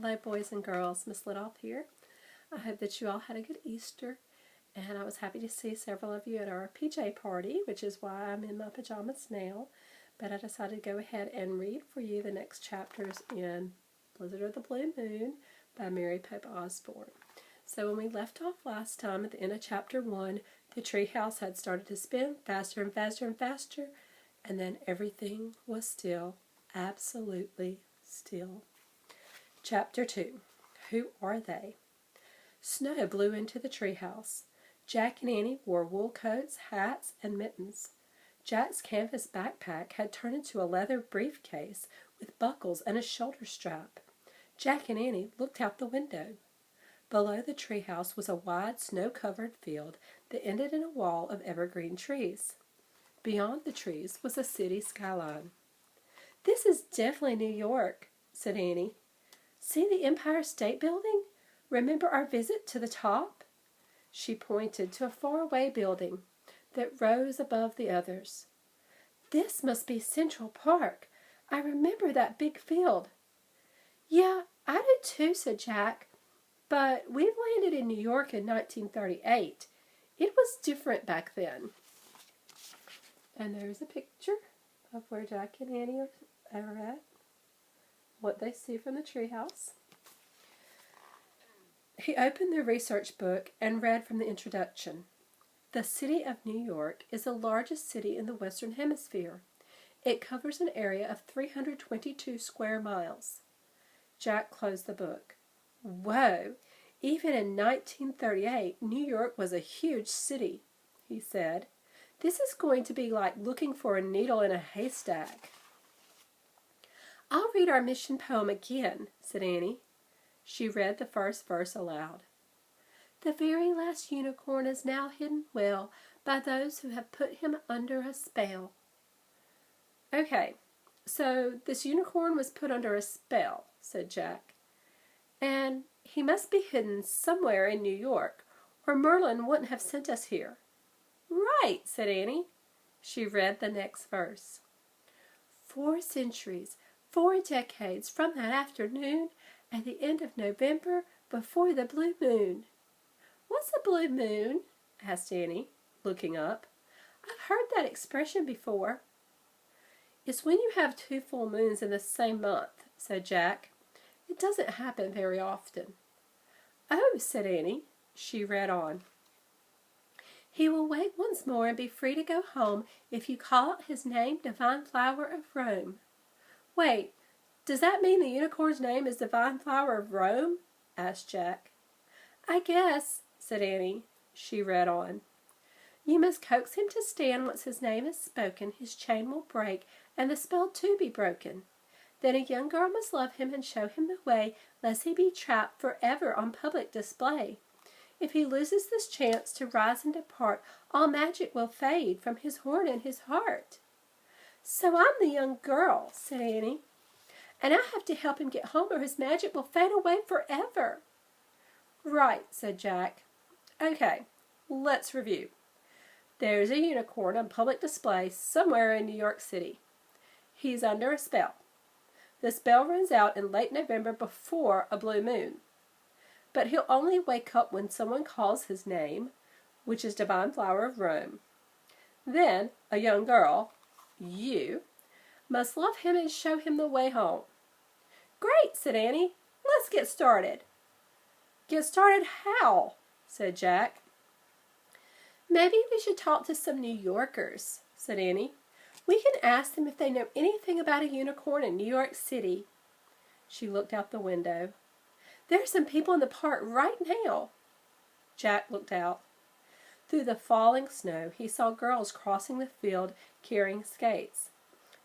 Hello boys and girls, Miss Litolff here. I hope that you all had a good Easter, and I was happy to see several of you at our PJ party, which is why I'm in my pajamas now. But I decided to go ahead and read for you the next chapters in Blizzard of the Blue Moon by Mary Pope Osborne. So when we left off last time at the end of chapter 1, the treehouse had started to spin faster and faster and faster, and then everything was still, absolutely still. Chapter 2. Who are they? Snow blew into the treehouse. Jack and Annie wore wool coats, hats, and mittens. Jack's canvas backpack had turned into a leather briefcase with buckles and a shoulder strap. Jack and Annie looked out the window. Below the treehouse was a wide, snow-covered field that ended in a wall of evergreen trees. Beyond the trees was a city skyline. "This is definitely New York," said Annie. "See the Empire State Building? Remember our visit to the top?" She pointed to a faraway building that rose above the others. "This must be Central Park. I remember that big field." "Yeah, I do too," said Jack. "But we've landed in New York in 1938. It was different back then." And there's a picture of where Jack and Annie are at. What they see from the treehouse. He opened the research book and read from the introduction. The city of New York is the largest city in the Western Hemisphere. It covers an area of 322 square miles. Jack closed the book. "Whoa! Even in 1938, New York was a huge city," he said. "This is going to be like looking for a needle in a haystack." "I'll read our mission poem again," said Annie. She read the first verse aloud. "The very last unicorn is now hidden well by those who have put him under a spell." "Okay, so this unicorn was put under a spell," said Jack. "And he must be hidden somewhere in New York, or Merlin wouldn't have sent us here." "Right," said Annie. She read the next verse. "4 centuries, 4 decades from that afternoon, at the end of November, before the blue moon." "What's a blue moon?" asked Annie, looking up. "I've heard that expression before." "It's when you have 2 full moons in the same month," said Jack. "It doesn't happen very often." "Oh," said Annie. She read on. "He will wake once more and be free to go home if you call out his name, Divine Flower of Rome." "Wait, does that mean the unicorn's name is Divine Flower of Rome?" asked Jack. "I guess," said Annie. She read on. "You must coax him to stand once his name is spoken, his chain will break, and the spell too be broken. Then a young girl must love him and show him the way, lest he be trapped forever on public display. If he loses this chance to rise and depart, all magic will fade from his horn and his heart." "So I'm the young girl," said Annie. "And I have to help him get home or his magic will fade away forever." "Right," said Jack. "Okay, let's review. There's a unicorn on public display somewhere in New York City. He's under a spell. The spell runs out in late November before a blue moon. But he'll only wake up when someone calls his name, which is Divine Flower of Rome. Then a young girl, you, must love him and show him the way home." "Great," said Annie. "Let's get started." "Get started how?" said Jack. "Maybe we should talk to some New Yorkers," said Annie. "We can ask them if they know anything about a unicorn in New York City." She looked out the window. "There are some people in the park right now." Jack looked out. Through the falling snow, he saw girls crossing the field carrying skates.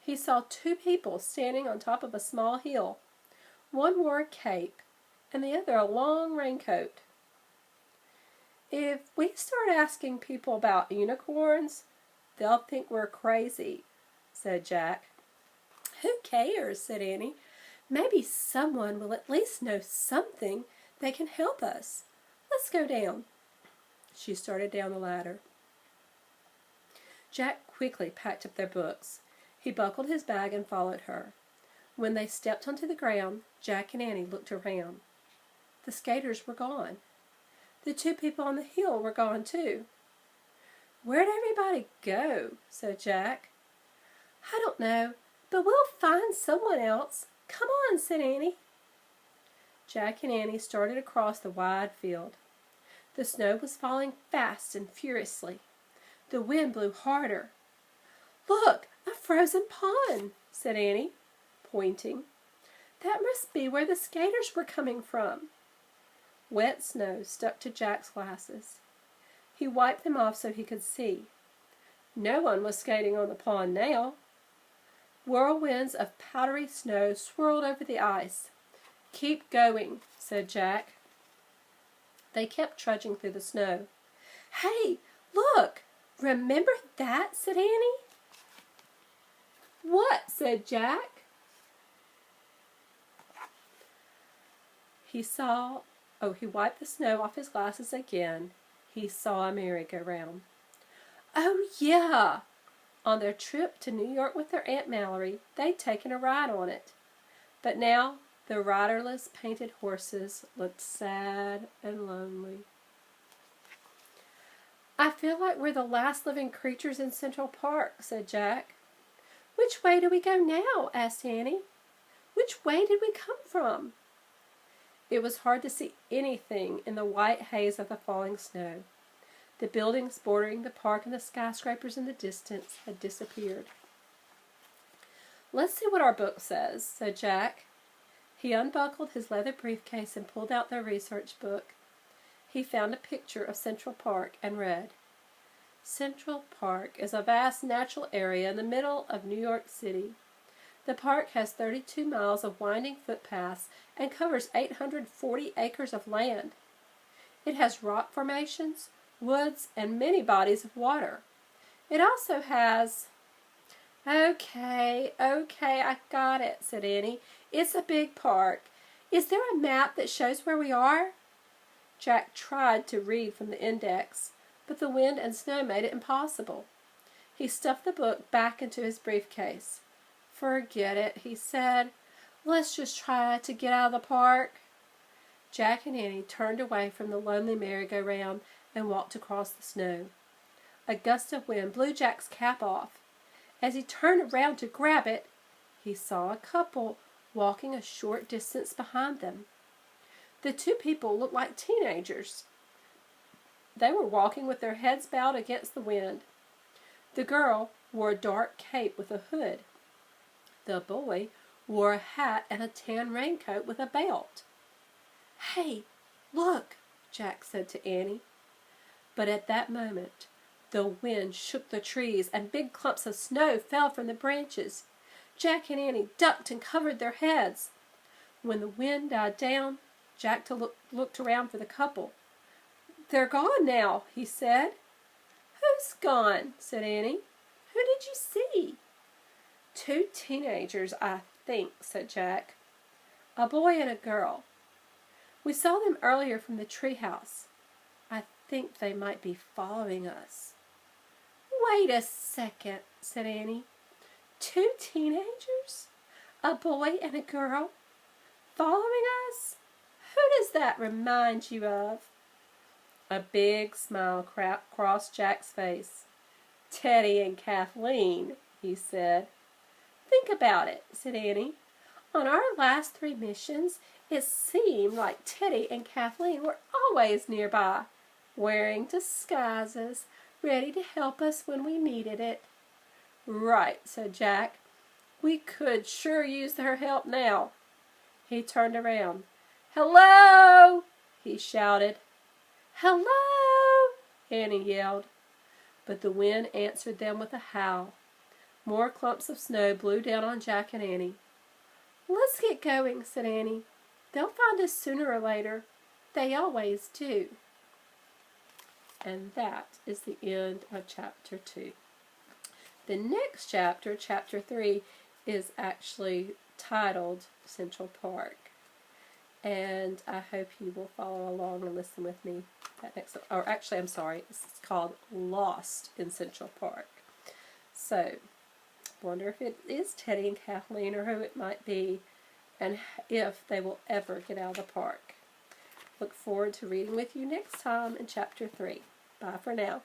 He saw 2 people standing on top of a small hill. One wore a cape, and the other a long raincoat. "If we start asking people about unicorns, they'll think we're crazy," said Jack. "Who cares?" said Annie. "Maybe someone will at least know something that can help us. Let's go down." She started down the ladder. Jack quickly packed up their books. He buckled his bag and followed her. When they stepped onto the ground, Jack and Annie looked around. The skaters were gone. The two people on the hill were gone too. "Where'd everybody go?" said Jack. "I don't know, but we'll find someone else. Come on," said Annie. Jack and Annie started across the wide field. The snow was falling fast and furiously. The wind blew harder. "Look, a frozen pond," said Annie, pointing. "That must be where the skaters were coming from." Wet snow stuck to Jack's glasses. He wiped them off so he could see. No one was skating on the pond now. Whirlwinds of powdery snow swirled over the ice. "Keep going," said Jack. They kept trudging through the snow. "Hey, look! Remember that?" said Annie. "What?" said Jack. He wiped the snow off his glasses again. He saw a merry-go-round. "Oh, yeah!" On their trip to New York with their Aunt Mallory, they'd taken a ride on it. But now the riderless painted horses looked sad and lonely. "I feel like we're the last living creatures in Central Park," said Jack. "Which way do we go now?" asked Annie. "Which way did we come from?" It was hard to see anything in the white haze of the falling snow. The buildings bordering the park and the skyscrapers in the distance had disappeared. "Let's see what our book says," said Jack. He unbuckled his leather briefcase and pulled out their research book. He found a picture of Central Park and read, "Central Park is a vast natural area in the middle of New York City. The park has 32 miles of winding footpaths and covers 840 acres of land. It has rock formations, woods, and many bodies of water. It also has—" Okay, I got it," said Annie. "It's a big park. Is there a map that shows where we are?" Jack tried to read from the index, but the wind and snow made it impossible. He stuffed the book back into his briefcase. "Forget it," he said. "Let's just try to get out of the park." Jack and Annie turned away from the lonely merry-go-round and walked across the snow. A gust of wind blew Jack's cap off. As he turned around to grab it, he saw a couple walking a short distance behind them. The two people looked like teenagers. They were walking with their heads bowed against the wind. The girl wore a dark cape with a hood. The boy wore a hat and a tan raincoat with a belt. "Hey, look," Jack said to Annie. But at that moment, the wind shook the trees and big clumps of snow fell from the branches. Jack and Annie ducked and covered their heads. When the wind died down, Jack looked around for the couple. "They're gone now," he said. "Who's gone?" said Annie. "Who did you see?" "Two teenagers, I think," said Jack. "A boy and a girl. We saw them earlier from the treehouse. I think they might be following us." "Wait a second," said Annie. "Two teenagers? A boy and a girl? Following us? Who does that remind you of?" A big smile crossed Jack's face. "Teddy and Kathleen," he said. "Think about it," said Annie. "On our last 3 missions, it seemed like Teddy and Kathleen were always nearby, wearing disguises, ready to help us when we needed it." "Right," said Jack. "We could sure use their help now." He turned around. "Hello!" he shouted. "Hello!" Annie yelled. But the wind answered them with a howl. More clumps of snow blew down on Jack and Annie. "Let's get going," said Annie. "They'll find us sooner or later. They always do." And that is the end of Chapter 2. The next chapter, Chapter 3, is actually titled Central Park. And I hope you will follow along and listen with me. It's called Lost in Central Park. So, wonder if it is Teddy and Kathleen or who it might be, and if they will ever get out of the park. Look forward to reading with you next time in Chapter 3. Bye for now.